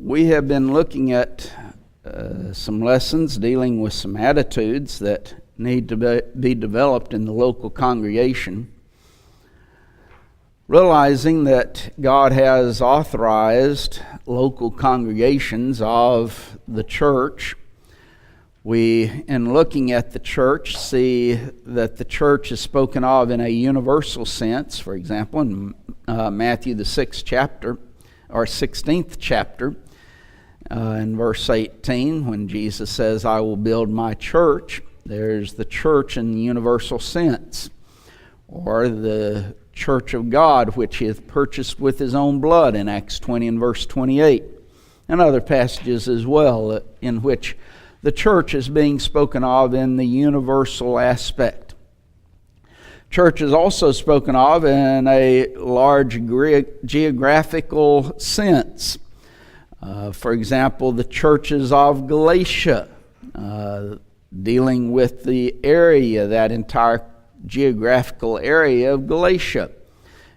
We have been looking at some lessons dealing with some attitudes that need to be developed in the local congregation, realizing that God has authorized local congregations of the church. We, in looking at the church, see that the church is spoken of in a universal sense. For example, in Matthew the 6th chapter, or 16th chapter, in verse 18, when Jesus says, "I will build my church," there's the church in the universal sense, or the church of God, which he hath purchased with his own blood in Acts 20 and verse 28, and other passages as well, in which the church is being spoken of in the universal aspect. Church is also spoken of in a large geographical sense. For example, the churches of Galatia, dealing with the area, that entire geographical area of Galatia.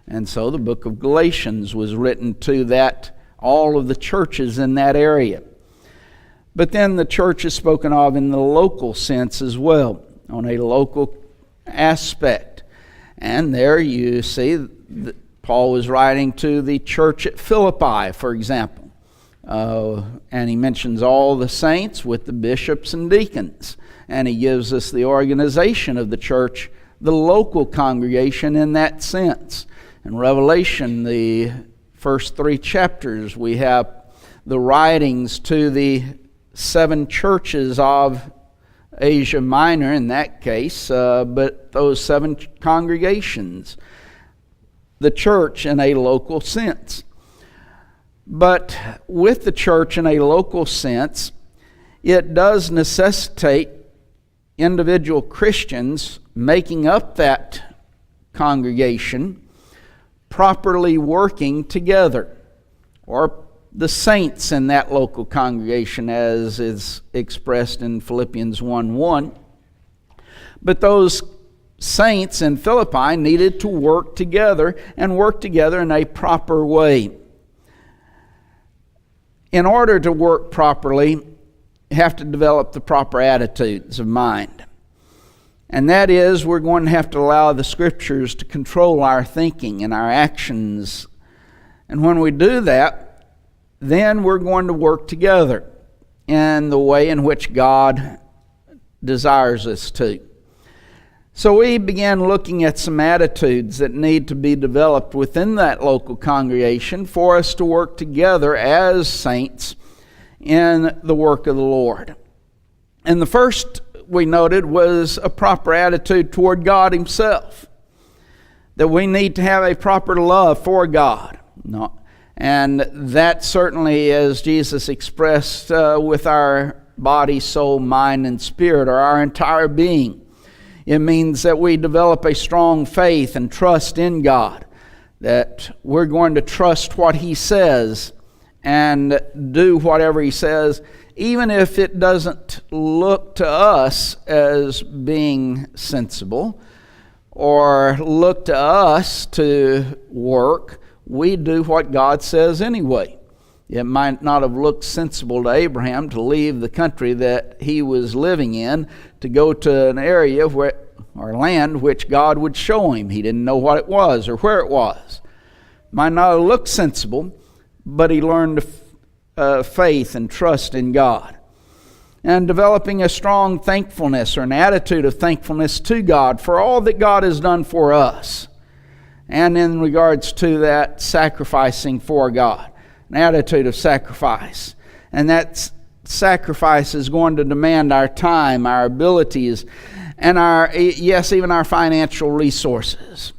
And so the book of Galatians was written to all of the churches in that area. But then the church is spoken of in the local sense as well, on a local aspect. And there you see that Paul was writing to the church at Philippi, for example. And he mentions all the saints with the bishops and deacons. And he gives us the organization of the church, the local congregation in that sense. In Revelation, the first 3 chapters, we have the writings to the 7 churches of Asia Minor in that case, but those 7 congregations, the church in a local sense. But with the church in a local sense, it does necessitate individual Christians making up that congregation, properly working together, or the saints in that local congregation, as is expressed in Philippians 1:1. But those saints in Philippi needed to work together, and work together in a proper way. In order to work properly, you have to develop the proper attitudes of mind. And that is, we're going to have to allow the Scriptures to control our thinking and our actions. And when we do that, then we're going to work together in the way in which God desires us to. So we began looking at some attitudes that need to be developed within that local congregation for us to work together as saints in the work of the Lord. And the first we noted was a proper attitude toward God Himself. That we need to have a proper love for God. And that certainly, as Jesus expressed, with our body, soul, mind, and spirit, or our entire being. It means that we develop a strong faith and trust in God, that we're going to trust what He says and do whatever He says, even if it doesn't look to us as being sensible or look to us to work. We do what God says anyway. It might not have looked sensible to Abraham to leave the country that he was living in to go to an area or land which God would show him. He didn't know what it was or where it was. Might not have looked sensible, but he learned faith and trust in God. And developing a strong thankfulness, or an attitude of thankfulness to God for all that God has done for us. And in regards to that, sacrificing for God. An attitude of sacrifice. And that sacrifice is going to demand our time, our abilities, and even our financial resources.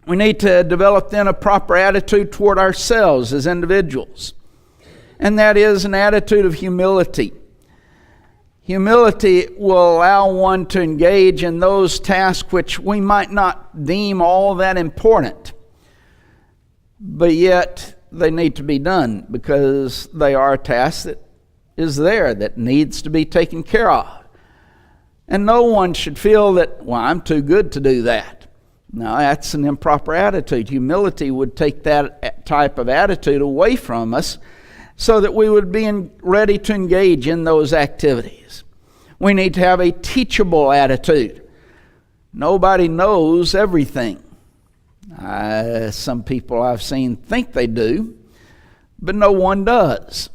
We need to develop then a proper attitude toward ourselves as individuals. And that is an attitude of humility. Humility will allow one to engage in those tasks which we might not deem all that important. But yet they need to be done because they are a task that is there that needs to be taken care of. And no one should feel that, well, I'm too good to do that. No, that's an improper attitude. Humility would take that type of attitude away from us so that we would be ready to engage in those activities. We need to have a teachable attitude. Nobody knows everything. Some people I've seen think they do, but no one does.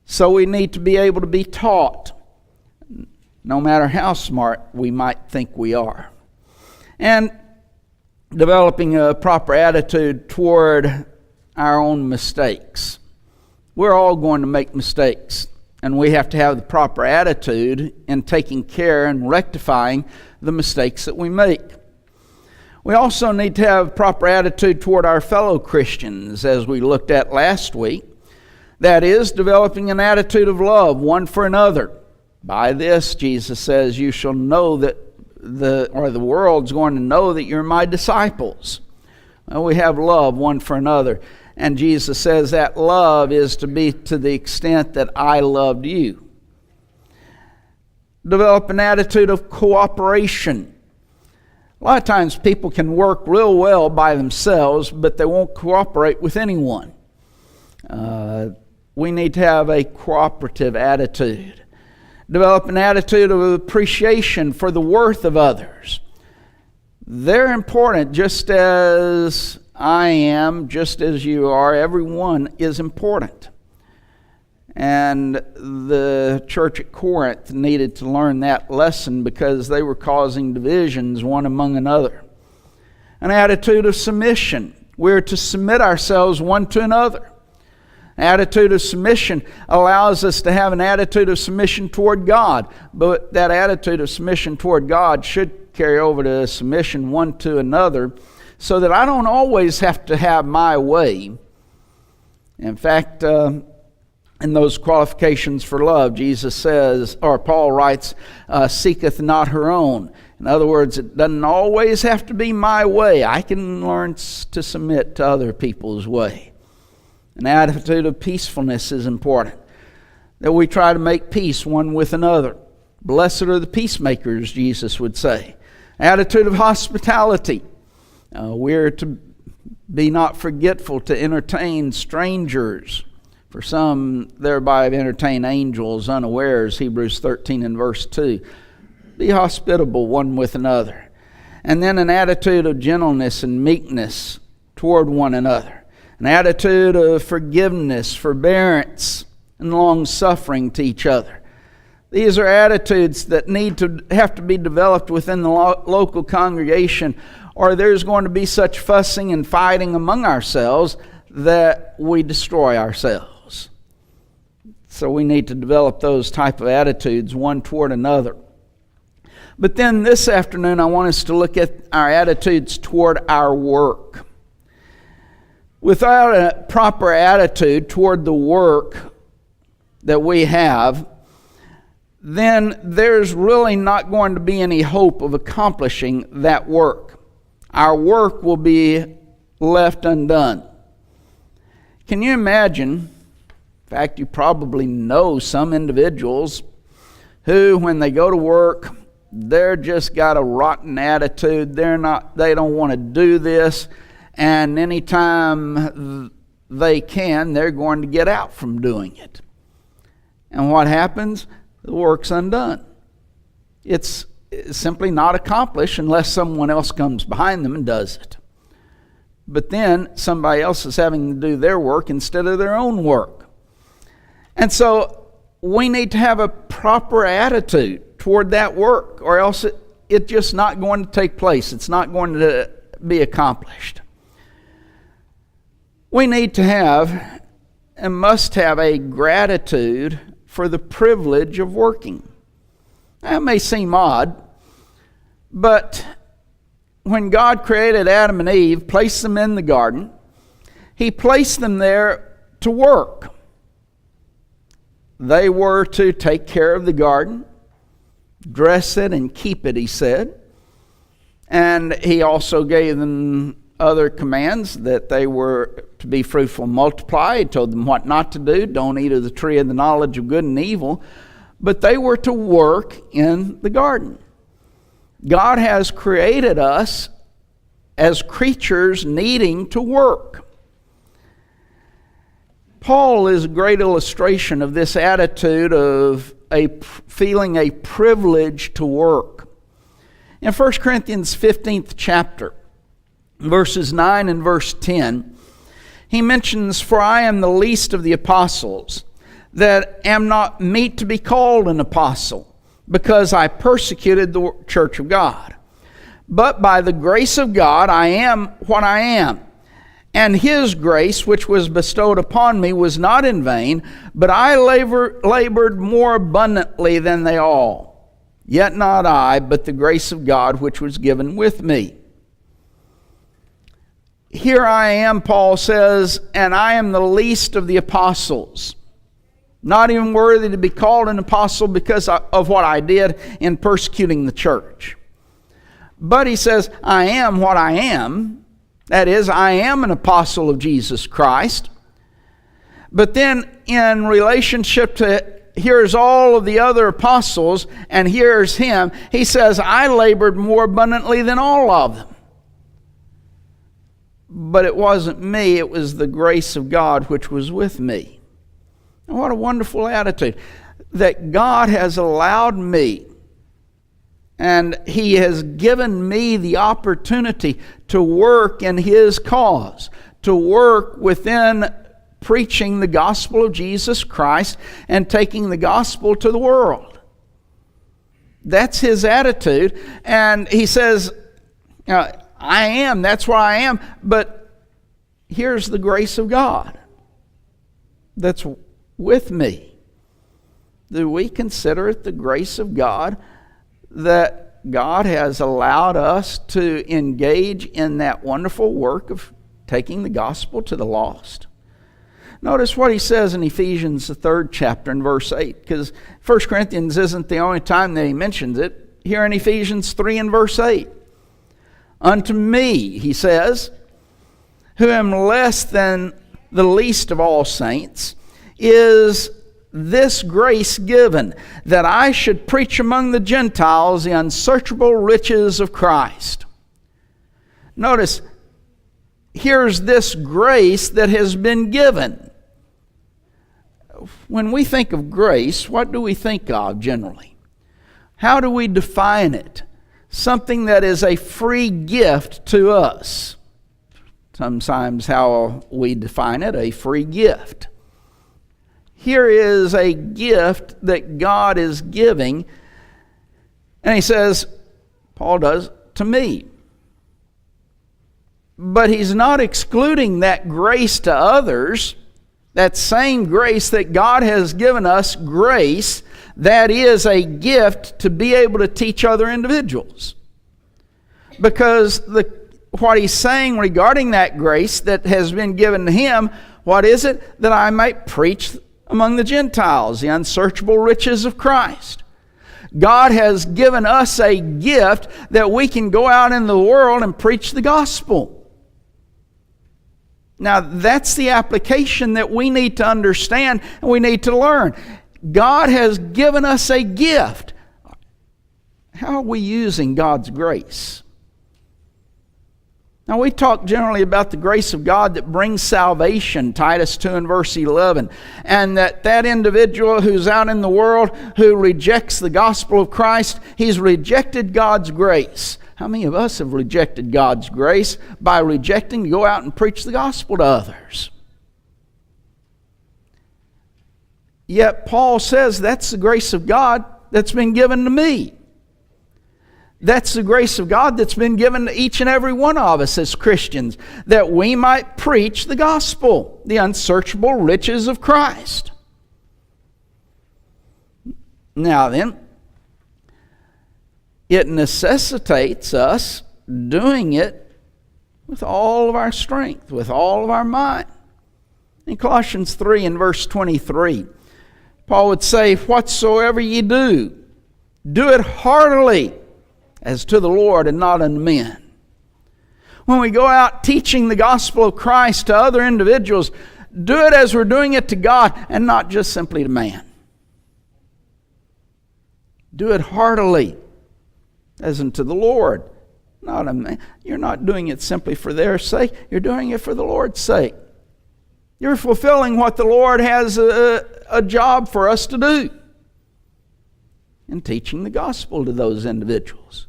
So we need to be able to be taught, no matter how smart we might think we are. And developing a proper attitude toward our own mistakes. We're all going to make mistakes, and we have to have the proper attitude in taking care and rectifying the mistakes that we make. We also need to have proper attitude toward our fellow Christians, as we looked at last week. That is, developing an attitude of love one for another. By this, Jesus says, you shall know that the world's going to know that you're my disciples. Well, we have love one for another. And Jesus says that love is to be to the extent that I loved you. Develop an attitude of cooperation. A lot of times people can work real well by themselves, but they won't cooperate with anyone. We need to have a cooperative attitude. Develop an attitude of appreciation for the worth of others. They're important just as I am, just as you are. Everyone is important. And the church at Corinth needed to learn that lesson because they were causing divisions one among another. An attitude of submission. We're to submit ourselves one to another. An attitude of submission allows us to have an attitude of submission toward God. But that attitude of submission toward God should carry over to submission one to another, so that I don't always have to have my way. In fact, in those qualifications for love, Jesus says, or Paul writes, seeketh not her own. In other words, it doesn't always have to be my way. I can learn to submit to other people's way. An attitude of peacefulness is important, that we try to make peace one with another. Blessed are the peacemakers, Jesus would say. Attitude of hospitality. We're to be not forgetful to entertain strangers. For some, thereby entertain angels unawares, Hebrews 13 and verse 2. Be hospitable one with another. And then an attitude of gentleness and meekness toward one another. An attitude of forgiveness, forbearance, and long-suffering to each other. These are attitudes that have to be developed within the local congregation, or there's going to be such fussing and fighting among ourselves that we destroy ourselves. So we need to develop those type of attitudes one toward another. But then this afternoon I want us to look at our attitudes toward our work. Without a proper attitude toward the work that we have, then there's really not going to be any hope of accomplishing that work. Our work will be left undone. Can you imagine? In fact, you probably know some individuals who, when they go to work, they're just got a rotten attitude. They don't want to do this. And anytime they can, they're going to get out from doing it. And what happens? The work's undone. It's simply not accomplished unless someone else comes behind them and does it. But then somebody else is having to do their work instead of their own work. And so we need to have a proper attitude toward that work, or else it's just not going to take place. It's not going to be accomplished. We need to have and must have a gratitude for the privilege of working. That may seem odd, but when God created Adam and Eve, placed them in the garden, He placed them there to work. They were to take care of the garden, dress it and keep it, He said. And He also gave them other commands, that they were to be fruitful and multiply. He told them what not to do. Don't eat of the tree of the knowledge of good and evil. But they were to work in the garden. God has created us as creatures needing to work. Paul is a great illustration of this attitude of feeling a privilege to work. In 1 Corinthians 15th chapter, verses 9 and verse 10, he mentions, "For I am the least of the apostles, that am not meet to be called an apostle, because I persecuted the church of God. But by the grace of God I am what I am. And His grace, which was bestowed upon me, was not in vain, but I labored more abundantly than they all. Yet not I, but the grace of God which was given with me." Here I am, Paul says, and I am the least of the apostles. Not even worthy to be called an apostle because of what I did in persecuting the church. But he says, I am what I am. That is, I am an apostle of Jesus Christ. But then in relationship to here's all of the other apostles and here's him, he says, I labored more abundantly than all of them. But it wasn't me, it was the grace of God which was with me. And what a wonderful attitude. That God has allowed me, and He has given me the opportunity to work in His cause, to work within preaching the gospel of Jesus Christ and taking the gospel to the world. That's His attitude. And He says, I am, that's where I am, but here's the grace of God that's with me. Do we consider it the grace of God that God has allowed us to engage in that wonderful work of taking the gospel to the lost? Notice what he says in Ephesians, the 3rd chapter, in verse 8, because 1 Corinthians isn't the only time that he mentions it. Here in Ephesians 3 and verse 8. Unto me, he says, who am less than the least of all saints, is this grace given, that I should preach among the Gentiles the unsearchable riches of Christ. Notice, here's this grace that has been given. When we think of grace, what do we think of generally? How do we define it? Something that is a free gift to us. Sometimes how we define it, a free gift. Here is a gift that God is giving, and he says, Paul does, to me. But he's not excluding that grace to others. That same grace that God has given us, grace, that is a gift to be able to teach other individuals. Because what he's saying regarding that grace that has been given to him, what is it? That I might preach among the Gentiles the unsearchable riches of Christ. God has given us a gift that we can go out in the world and preach the gospel. Now that's the application that we need to understand and we need to learn. God has given us a gift. How are we using God's grace? Now we talk generally about the grace of God that brings salvation, Titus 2 and verse 11, and that individual who's out in the world who rejects the gospel of Christ, he's rejected God's grace. How many of us have rejected God's grace by rejecting to go out and preach the gospel to others? Yet Paul says that's the grace of God that's been given to me. That's the grace of God that's been given to each and every one of us as Christians, that we might preach the gospel, the unsearchable riches of Christ. Now then, it necessitates us doing it with all of our strength, with all of our might. In Colossians 3 and verse 23, Paul would say, whatsoever ye do, do it heartily, as to the Lord and not unto men. When we go out teaching the gospel of Christ to other individuals, do it as we're doing it to God and not just simply to man. Do it heartily, as unto the Lord, not a man. You're not doing it simply for their sake. You're doing it for the Lord's sake. You're fulfilling what the Lord has a job for us to do in teaching the gospel to those individuals.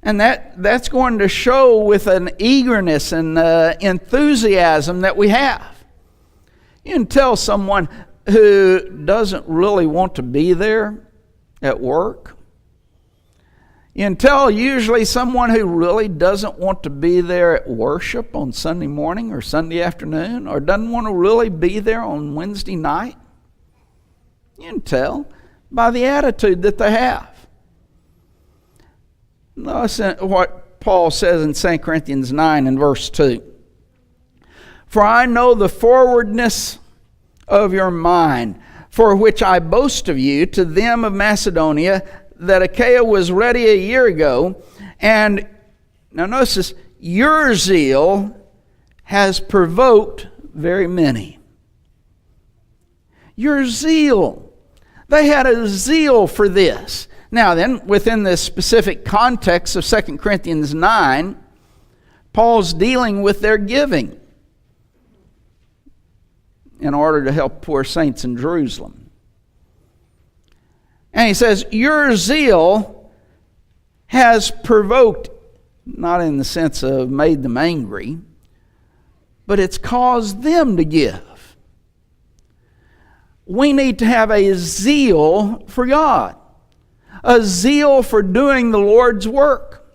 And that's going to show with an eagerness and enthusiasm that we have. You can tell someone who doesn't really want to be there at work. You can tell usually someone who really doesn't want to be there at worship on Sunday morning or Sunday afternoon, or doesn't want to really be there on Wednesday night. You can tell by the attitude that they have. Notice what Paul says in 2 Corinthians 9 and verse 2. For I know the forwardness of your mind, for which I boast of you to them of Macedonia, that Achaia was ready a year ago, and now notice this, your zeal has provoked very many. Your zeal. They had a zeal for this. Now then, within this specific context of 2 Corinthians 9, Paul's dealing with their giving in order to help poor saints in Jerusalem. And he says, your zeal has provoked, not in the sense of made them angry, but it's caused them to give. We need to have a zeal for God, a zeal for doing the Lord's work,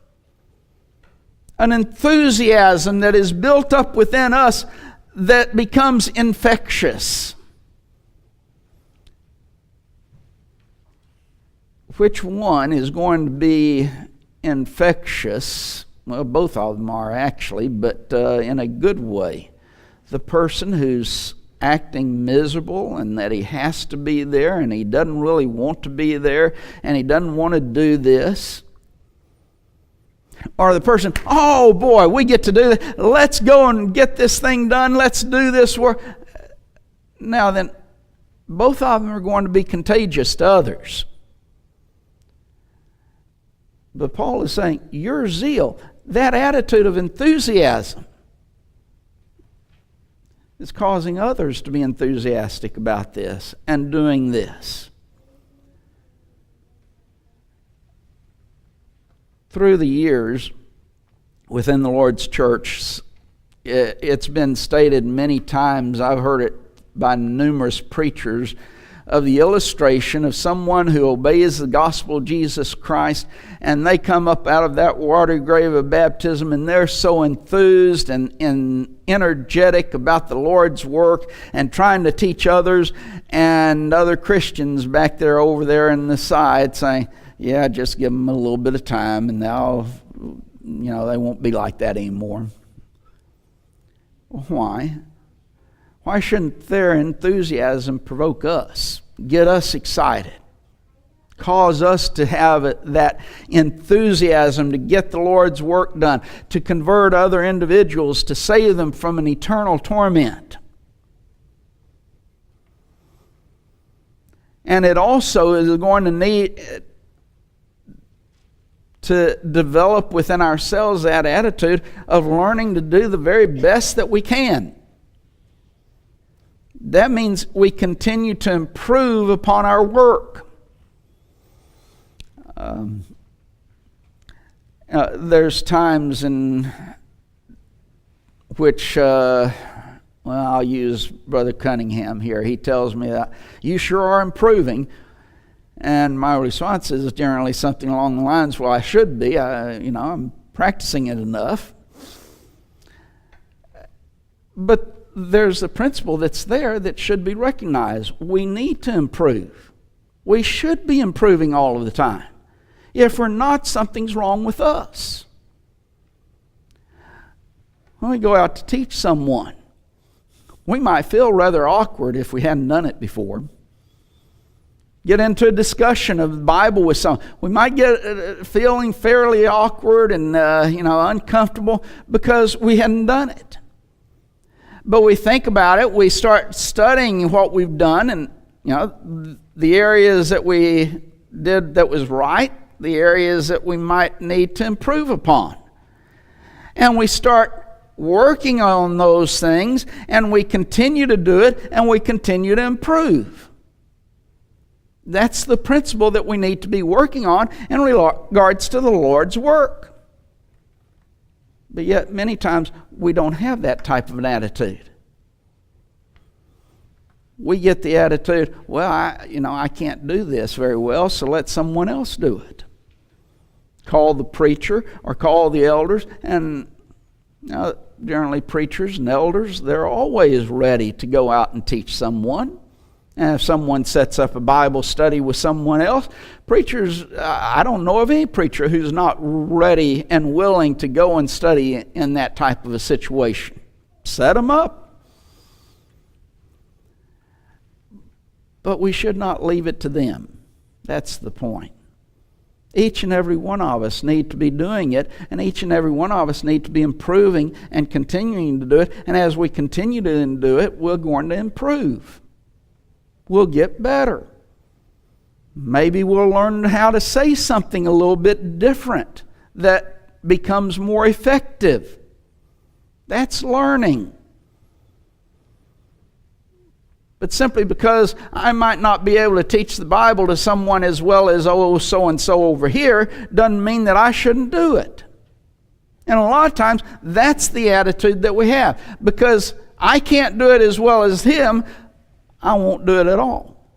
an enthusiasm that is built up within us that becomes infectious. Which one is going to be infectious? Well, both of them are actually, but in a good way. The person who's acting miserable and that he has to be there and he doesn't really want to be there and he doesn't want to do this. Or the person, oh boy, we get to do this. Let's go and get this thing done. Let's do this work. Now then, both of them are going to be contagious to others. But Paul is saying, your zeal, that attitude of enthusiasm, is causing others to be enthusiastic about this and doing this. Through the years, within the Lord's church, it's been stated many times, I've heard it by numerous preachers, of the illustration of someone who obeys the gospel of Jesus Christ, and they come up out of that watery grave of baptism and they're so enthused and energetic about the Lord's work and trying to teach others, and other Christians back there over there in the side saying, yeah, just give them a little bit of time and now, they won't be like that anymore. Why? Why shouldn't their enthusiasm provoke us, get us excited, cause us to have that enthusiasm to get the Lord's work done, to convert other individuals, to save them from an eternal torment? And it also is going to need to develop within ourselves that attitude of learning to do the very best that we can. That means we continue to improve upon our work. There's times in which, I'll use Brother Cunningham here. He tells me that you sure are improving. And my response is generally something along the lines, well, I should be. I'm practicing it enough. But there's a principle that's there that should be recognized. We need to improve. We should be improving all of the time. If we're not, something's wrong with us. When we go out to teach someone, we might feel rather awkward if we hadn't done it before. Get into a discussion of the Bible with someone. We might get feeling fairly awkward and uncomfortable because we hadn't done it. But we think about it, we start studying what we've done, and the areas that we did that was right, the areas that we might need to improve upon. And we start working on those things, and we continue to do it, and we continue to improve. That's the principle that we need to be working on in regards to the Lord's work. But yet, many times, we don't have that type of an attitude. We get the attitude, well, I can't do this very well, so let someone else do it. Call the preacher or call the elders, and generally preachers and elders, they're always ready to go out and teach someone. And if someone sets up a Bible study with someone else, preachers, I don't know of any preacher who's not ready and willing to go and study in that type of a situation. Set them up. But we should not leave it to them. That's the point. Each and every one of us need to be doing it, and each and every one of us need to be improving and continuing to do it. And as we continue to do it, we're going to improve. We'll get better. Maybe we'll learn how to say something a little bit different that becomes more effective. That's learning. But simply because I might not be able to teach the Bible to someone as well as so-and-so over here doesn't mean that I shouldn't do it. And a lot of times that's the attitude that we have. Because I can't do it as well as him, I won't do it at all.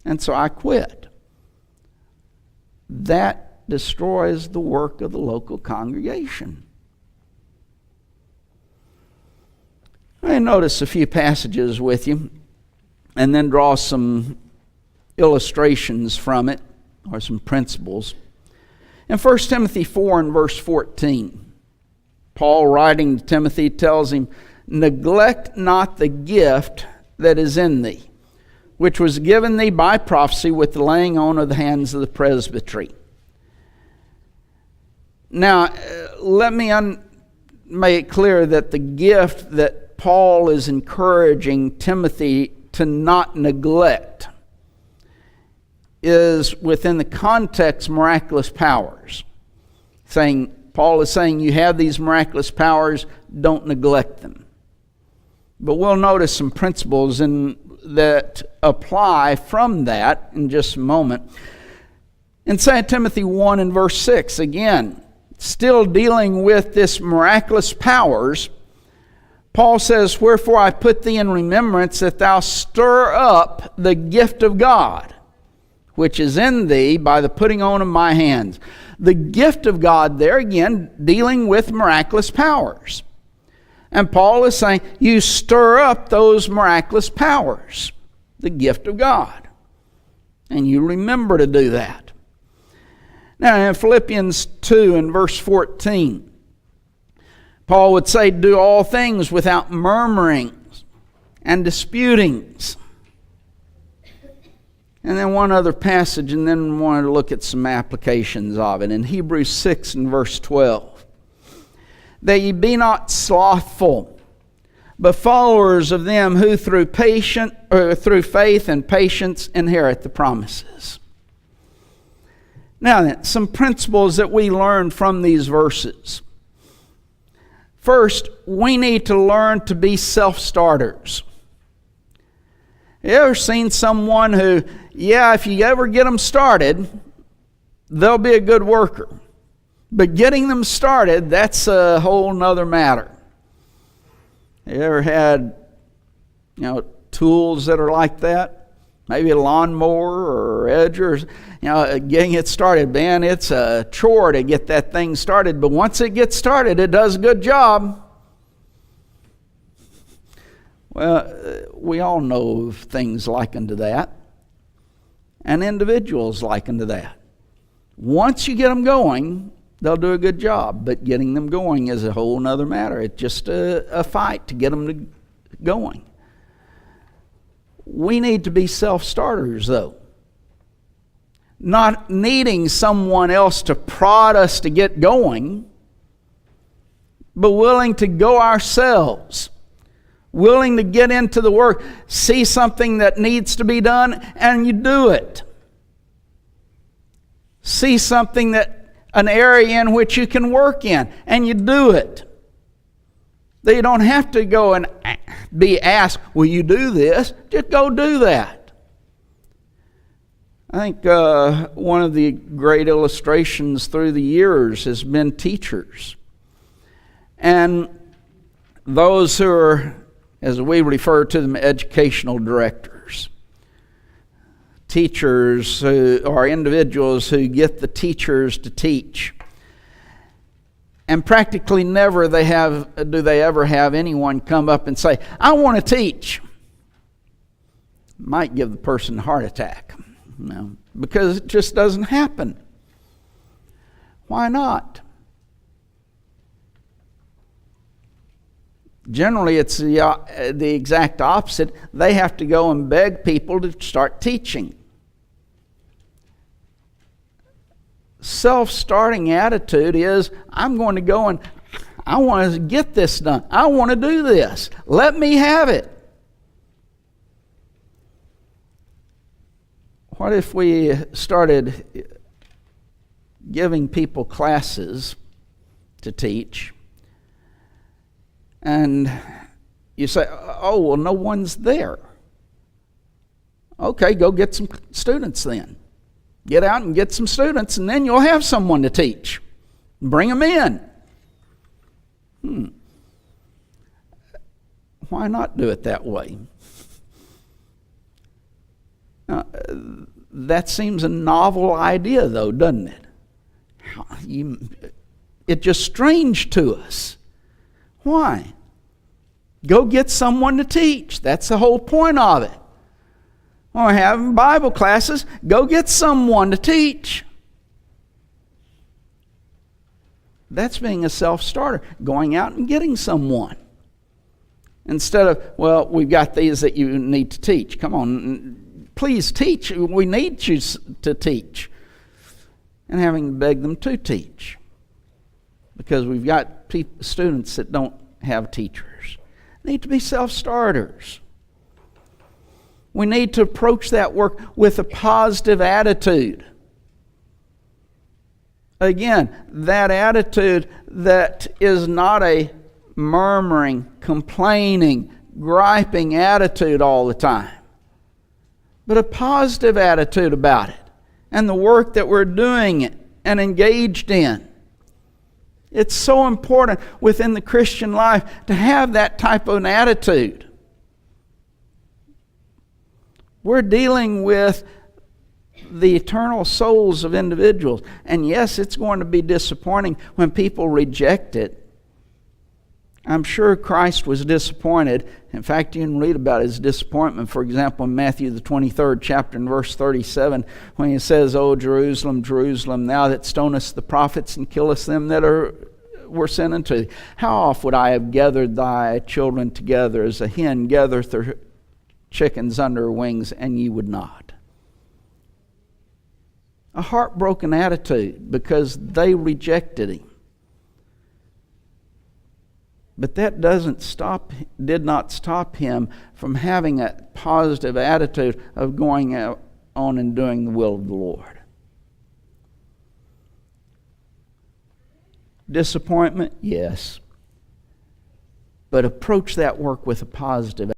And so I quit. That destroys the work of the local congregation. I notice a few passages with you and then draw some illustrations from it or some principles. In 1 Timothy 4 and verse 14, Paul writing to Timothy tells him, "Neglect not the gift that is in thee, which was given thee by prophecy with the laying on of the hands of the presbytery." Now, let me make it clear that the gift that Paul is encouraging Timothy to not neglect is within the context miraculous powers. Paul is saying you have these miraculous powers, don't neglect them. But we'll notice some principles that apply from that in just a moment. In 2 Timothy 1 and verse 6, again, still dealing with this miraculous powers, Paul says, "Wherefore I put thee in remembrance that thou stir up the gift of God, which is in thee by the putting on of my hands." The gift of God there, again, dealing with miraculous powers. And Paul is saying, you stir up those miraculous powers, the gift of God. And you remember to do that. Now in Philippians 2 and verse 14, Paul would say, "Do all things without murmurings and disputings." And then one other passage, and then we want to look at some applications of it. In Hebrews 6 and verse 12. "That ye be not slothful, but followers of them who through faith and patience inherit the promises." Now then, some principles that we learn from these verses. First, we need to learn to be self-starters. You ever seen someone who, if you ever get them started, they'll be a good worker. But getting them started, that's a whole nother matter. You ever had, tools that are like that? Maybe a lawnmower or edger, getting it started. Man, it's a chore to get that thing started. But once it gets started, it does a good job. Well, we all know of things like unto that. And individuals like unto that. Once you get them going, they'll do a good job. But getting them going is a whole nother matter. It's just a fight to get them going. We need to be self-starters, though. Not needing someone else to prod us to get going, but willing to go ourselves. Willing to get into the work, see something that needs to be done, and you do it. See something an area in which you can work in, and you do it. That you don't have to go and be asked, will you do this? Just go do that. I think one of the great illustrations through the years has been teachers. And those who are, as we refer to them, educational directors. Teachers who are individuals who get the teachers to teach. And practically never do they ever have anyone come up and say, I want to teach. Might give the person a heart attack. Because it just doesn't happen. Why not? Generally, it's the exact opposite. They have to go and beg people to start teaching. Self-starting attitude is, I'm going to go and I want to get this done. I want to do this. Let me have it. What if we started giving people classes to teach? And you say, oh, well, no one's there. Okay, go get some students then. Get out and get some students, and then you'll have someone to teach. Bring them in. Why not do it that way? That seems a novel idea, though, doesn't it? It's just strange to us. Why? Go get someone to teach. That's the whole point of it. Or having Bible classes, go get someone to teach. That's being a self-starter, going out and getting someone. Instead of, well, we've got these that you need to teach. Come on, please teach. We need you to teach. And having to beg them to teach. Because we've got students that don't have teachers. They need to be self-starters. We need to approach that work with a positive attitude. Again, that attitude that is not a murmuring, complaining, griping attitude all the time, but a positive attitude about it and the work that we're doing and engaged in. It's so important within the Christian life to have that type of an attitude. We're dealing with the eternal souls of individuals. And yes, it's going to be disappointing when people reject it. I'm sure Christ was disappointed. In fact, you can read about his disappointment, for example, in Matthew the 23rd chapter and verse 37, when he says, O Jerusalem, Jerusalem, thou that stonest the prophets and killest them that were sent unto thee. How oft would I have gathered thy children together as a hen gathereth her chickens under her wings, and ye would not. A heartbroken attitude because they rejected him. But that did not stop him from having a positive attitude of going out on and doing the will of the Lord. Disappointment? Yes. But approach that work with a positive attitude.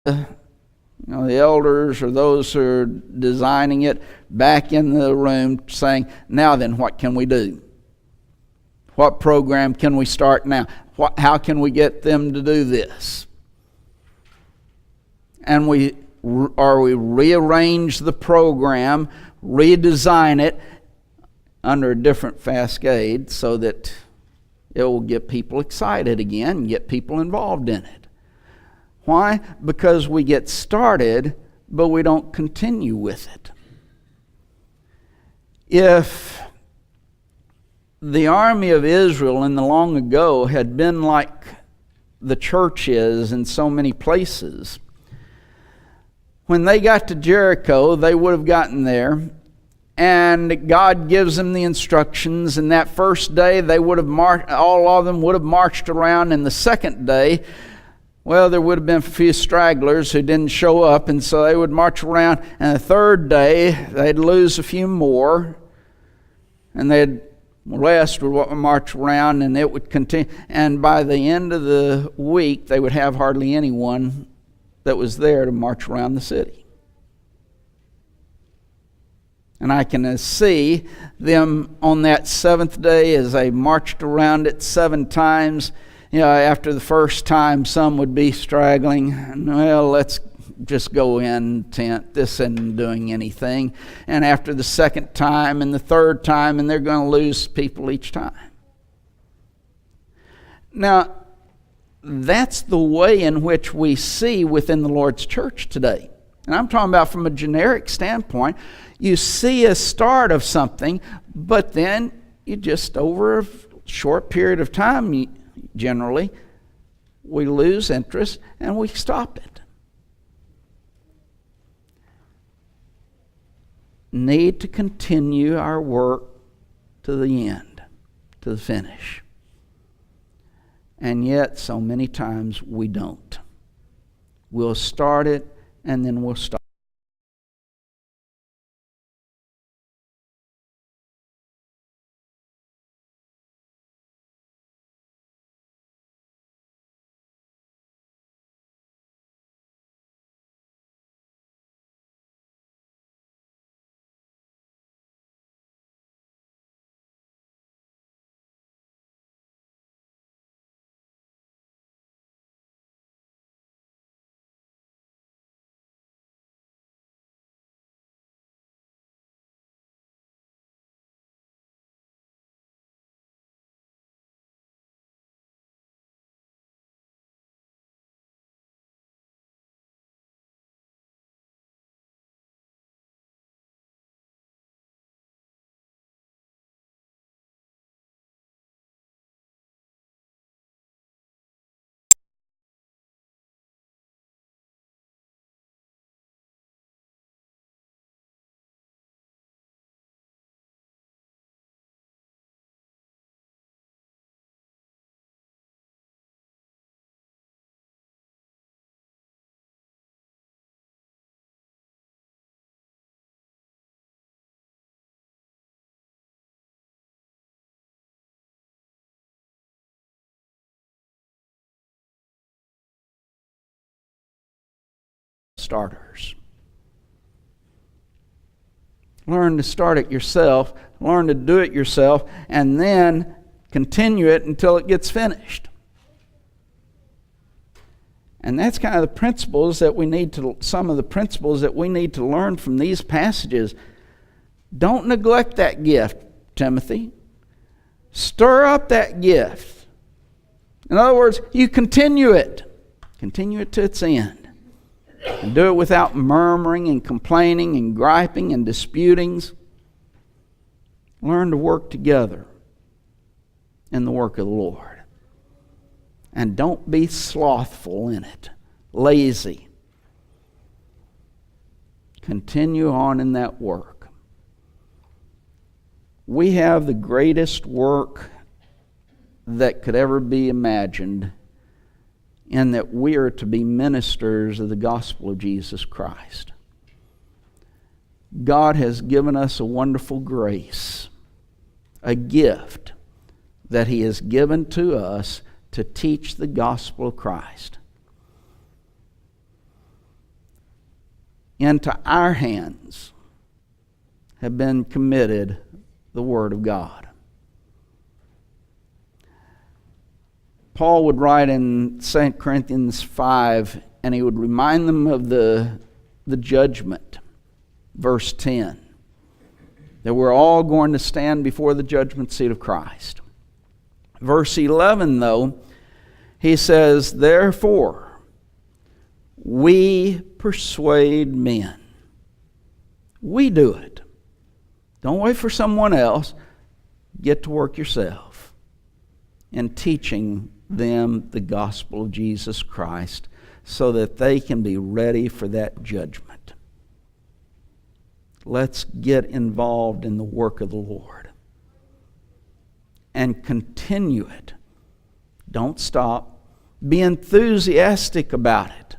The elders or those who are designing it back in the room saying, now then, what can we do? What program can we start now? How can we get them to do this? And we rearrange the program, redesign it under a different cascade so that it will get people excited again and get people involved in it. Why? Because we get started, but we don't continue with it. If the army of Israel in the long ago had been like the church is in so many places, when they got to Jericho, they would have gotten there, and God gives them the instructions, and that first day they would have all of them would have marched around, and the second day, well, there would have been a few stragglers who didn't show up, and so they would march around, and the third day they'd lose a few more, and the rest would march around, and it would continue, and by the end of the week they would have hardly anyone that was there to march around the city. And I can see them on that seventh day as they marched around it 7 times. After the first time, some would be straggling. Well, let's just go in tent. This isn't doing anything. And after the second time and the third time, and they're going to lose people each time. Now, that's the way in which we see within the Lord's church today. And I'm talking about from a generic standpoint. You see a start of something, but then you just over a short period of time, generally, we lose interest and we stop it. Need to continue our work to the end, to the finish. And yet, so many times we don't. We'll start it and then we'll stop. Starters. Learn to start it yourself, learn to do it yourself, and then continue it until it gets finished. And that's kind of the principles that we need to, some of the principles that we need to learn from these passages. Don't neglect that gift, Timothy. Stir up that gift. In other words, you continue it. Continue it to its end. And do it without murmuring and complaining and griping and disputings. Learn to work together in the work of the Lord. And don't be slothful in it, lazy. Continue on in that work. We have the greatest work that could ever be imagined, in that we are to be ministers of the gospel of Jesus Christ. God has given us a wonderful grace, a gift that He has given to us to teach the gospel of Christ. Into our hands have been committed the Word of God. Paul would write in 2 Corinthians 5, and he would remind them of the judgment. Verse 10, that we're all going to stand before the judgment seat of Christ. Verse 11, though, he says, therefore, we persuade men. We do it. Don't wait for someone else. Get to work yourself in teaching them the gospel of Jesus Christ so that they can be ready for that judgment. Let's get involved in the work of the Lord and continue it. Don't stop. Be enthusiastic about it.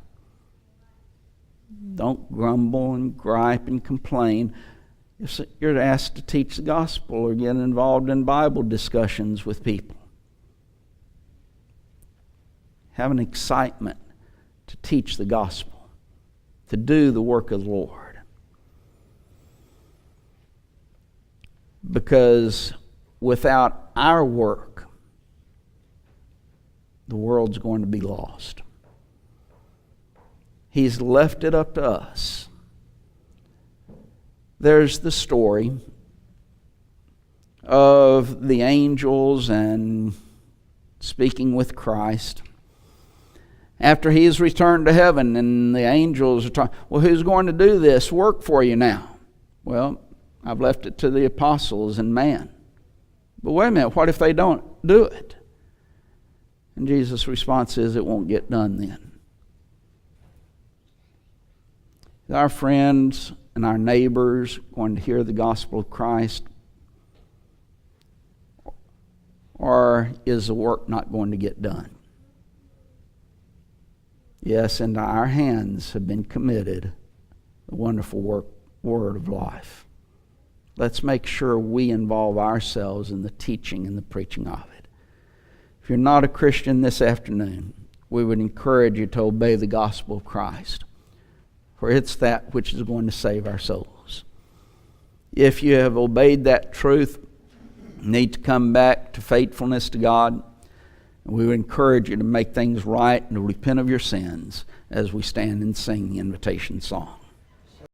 Don't grumble and gripe and complain. If you're asked to teach the gospel or get involved in Bible discussions with people, have an excitement to teach the gospel, to do the work of the Lord. Because without our work, the world's going to be lost. He's left it up to us. There's the story of the angels and speaking with Christ. After he has returned to heaven and the angels are talking, well, who's going to do this work for you now? Well, I've left it to the apostles and man. But wait a minute, what if they don't do it? And Jesus' response is, it won't get done then. Our friends and our neighbors going to hear the gospel of Christ? Or is the work not going to get done? Yes, into our hands have been committed the wonderful word of life. Let's make sure we involve ourselves in the teaching and the preaching of it. If you're not a Christian this afternoon, we would encourage you to obey the gospel of Christ, for it's that which is going to save our souls. If you have obeyed that truth, you need to come back to faithfulness to God. We would encourage you to make things right and to repent of your sins as we stand and sing the invitation song.